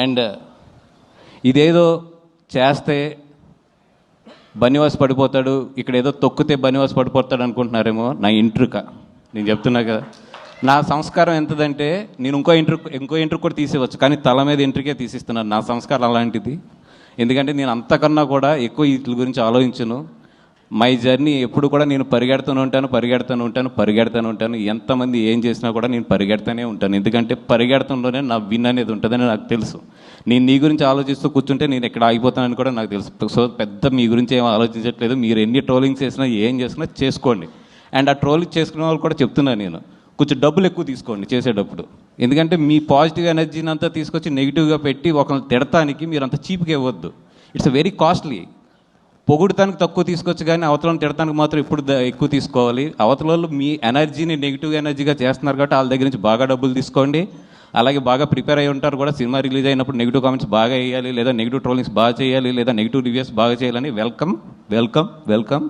And ఇదేదో చేస్తే బనివాస్ పడిపోతాడు, ఇక్కడ ఏదో తొక్కితే బనివాస్ పడిపోతాడు అనుకుంటున్నారేమో. నా ఇంట్రుక నేను చెప్తున్నా కదా, నా సంస్కారం ఎంతదంటే నేను ఇంకో ఇంట్రుక్ కూడా తీసేవచ్చు, కానీ తల మీద ఇంట్రుకే తీసిస్తున్నాను. నా సంస్కారం అలాంటిది. ఎందుకంటే నేను అంతకన్నా కూడా ఎక్కువ వీటి గురించి ఆలోచించను. మై జర్నీ ఎప్పుడు కూడా నేను పరిగెడుతూనే ఉంటాను. ఎంతమంది ఏం చేసినా కూడా నేను పరిగెడుతూనే ఉంటాను. ఎందుకంటే పరిగెడతంలోనే నా విన్ అనేది ఉంటుందని నాకు తెలుసు. నేను నీ గురించి ఆలోచిస్తూ కూర్చుంటే నేను ఎక్కడ ఆగిపోతానని కూడా నాకు తెలుసు. సో పెద్ద మీ గురించి ఏం ఆలోచించట్లేదు. మీరు ఎన్ని ట్రోలింగ్స్ చేసినా ఏం చేసినా చేసుకోండి. అండ్ ఆ ట్రోలింగ్ చేసుకునే వాళ్ళు కూడా చెప్తున్నాను నేను, కొంచెం డబ్బులు ఎక్కువ తీసుకోండి చేసేటప్పుడు. ఎందుకంటే మీ పాజిటివ్ ఎనర్జీని అంతా తీసుకొచ్చి నెగిటివ్గా పెట్టి ఒకరిని తిడటానికి మీరు అంత చీప్గా ఇవ్వద్దు. It's very costly. పొగుడుతానికి తక్కువ తీసుకొచ్చు, కానీ అవతలను తిడటానికి మాత్రం ఇప్పుడు ఎక్కువ తీసుకోవాలి. అవతలలో మీ ఎనర్జీని నెగిటివ్ ఎనర్జీగా చేస్తున్నారు కాబట్టి వాళ్ళ దగ్గర నుంచి బాగా డబ్బులు తీసుకోండి. అలాగే బాగా ప్రిపేర్ అయి ఉంటారు కూడా. సినిమా రిలీజ్ అయినప్పుడు నెగిటివ్ కామెంట్స్ బాగా వేయాలి, లేదా నెగిటివ్ ట్రోలింగ్స్ బాగా చేయాలి, లేదా నెగిటివ్ రివ్యూస్ బాగా చేయాలని. వెల్కమ్.